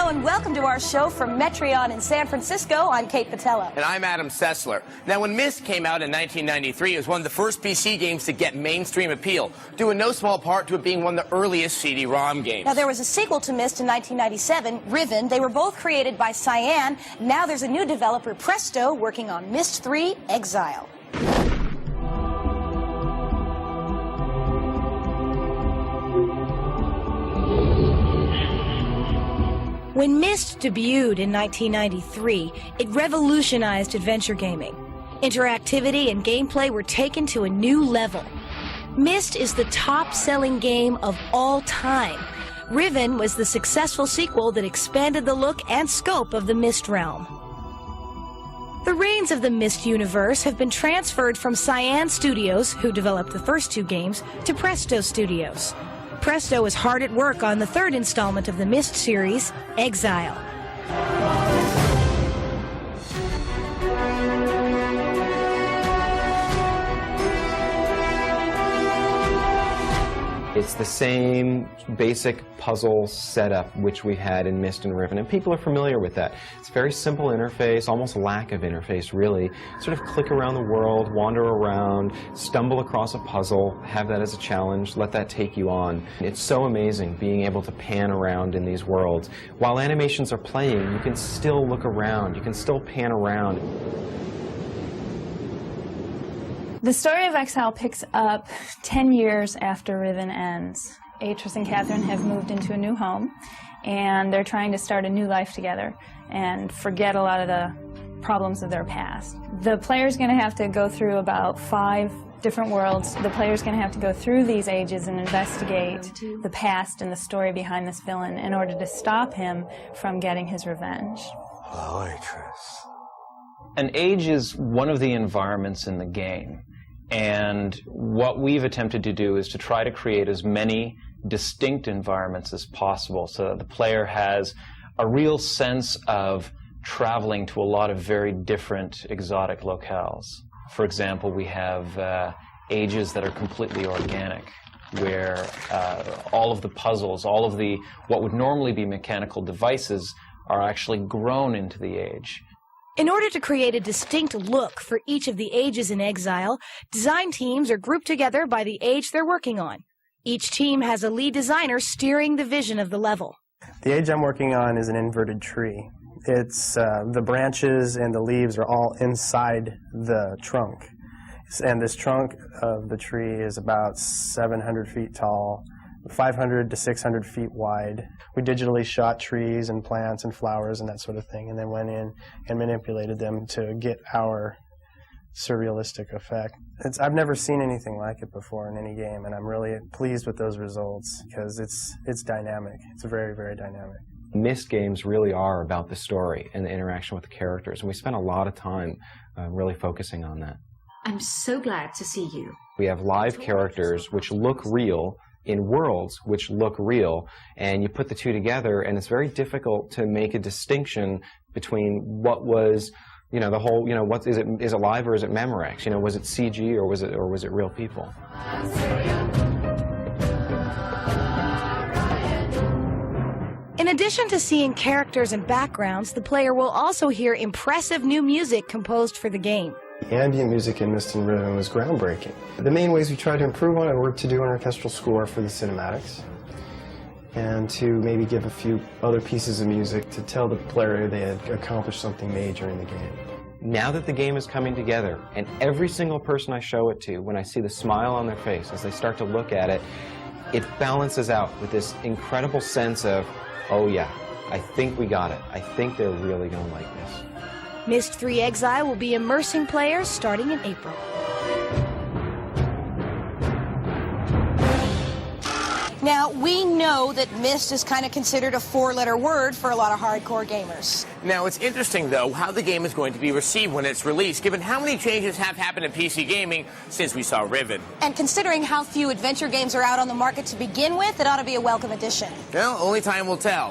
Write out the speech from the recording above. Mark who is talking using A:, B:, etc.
A: Hello and welcome to our show from Metreon in San Francisco. I'm Kate Patella.
B: And I'm Adam Sessler. Now, when Myst came out in 1993, it was one of the first PC games to get mainstream appeal, due in no small part to it being one of the earliest CD-ROM games.
A: Now, there was a sequel to Myst in 1997, Riven. They were both created by Cyan. Now there's a new developer, Presto, working on Myst III, Exile. When Myst debuted in 1993, it revolutionized adventure gaming. Interactivity and gameplay were taken to a new level. Myst is the top-selling game of all time. Riven was the successful sequel that expanded the look and scope of the Myst realm. The reins of the Myst universe have been transferred from Cyan Studios, who developed the first two games, to Presto Studios. Presto is hard at work on the third installment of the Myst series, Exile.
C: It's the same basic puzzle setup which we had in Myst and Riven, and people are familiar with that. It's a very simple interface, almost lack of interface really. Sort of click around the world, wander around, stumble across a puzzle, have that as a challenge, let that take you on. It's so amazing being able to pan around in these worlds. While animations are playing, you can still look around, you can still pan around.
D: The story of Exile picks up 10 years after Riven ends. Atris and Catherine have moved into a new home, and they're trying to start a new life together and forget a lot of the problems of their past. The player's going to have to go through about 5 different worlds. The player's going to have to go through these ages and investigate the past and the story behind this villain in order to stop him from getting his revenge.
E: Oh, Atris.
F: An age is one of the environments in the game, and what we've attempted to do is to try to create as many distinct environments as possible so that the player has a real sense of traveling to a lot of very different exotic locales. For example, we have ages that are completely organic, where all of the puzzles, all of the what would normally be mechanical devices are actually grown into the age.
A: In order to create a distinct look for each of the ages in Exile, design teams are grouped together by the age they're working on. Each team has a lead designer steering the vision of the level.
G: The age I'm working on is an inverted tree. It's the branches and the leaves are all inside the trunk. And this trunk of the tree is about 700 feet tall, 500 to 600 feet wide. We digitally shot trees and plants and flowers and that sort of thing, and then went in and manipulated them to get our surrealistic effect. I've never seen anything like it before in any game, and I'm really pleased with those results because it's dynamic. It's very, very dynamic.
C: Myst games really are about the story and the interaction with the characters, and we spent a lot of time really focusing on that.
H: I'm so glad to see you.
C: We have live characters which look real in worlds which look real, and you put the two together, and it's very difficult to make a distinction between what was, you know, the whole, you know, what is it live or is it Memorex? You know, was it CG or was it real people?
A: In addition to seeing characters and backgrounds, the player will also hear impressive new music composed for the game.
G: The ambient music in Myst and Riven was groundbreaking. The main ways we try to improve on it were to do an orchestral score for the cinematics and to maybe give a few other pieces of music to tell the player they had accomplished something major in the game.
C: Now that the game is coming together, and every single person I show it to, when I see the smile on their face as they start to look at it, it balances out with this incredible sense of, oh yeah, I think we got it. I think they're really going to like this.
A: Myst III Exile will be immersing players starting in April. Now, we know that Myst is kind of considered a 4-letter word for a lot of hardcore gamers.
B: Now, it's interesting, though, how the game is going to be received when it's released, given how many changes have happened in PC gaming since we saw Riven.
A: And considering how few adventure games are out on the market to begin with, it ought to be a welcome addition.
B: Well, only time will tell.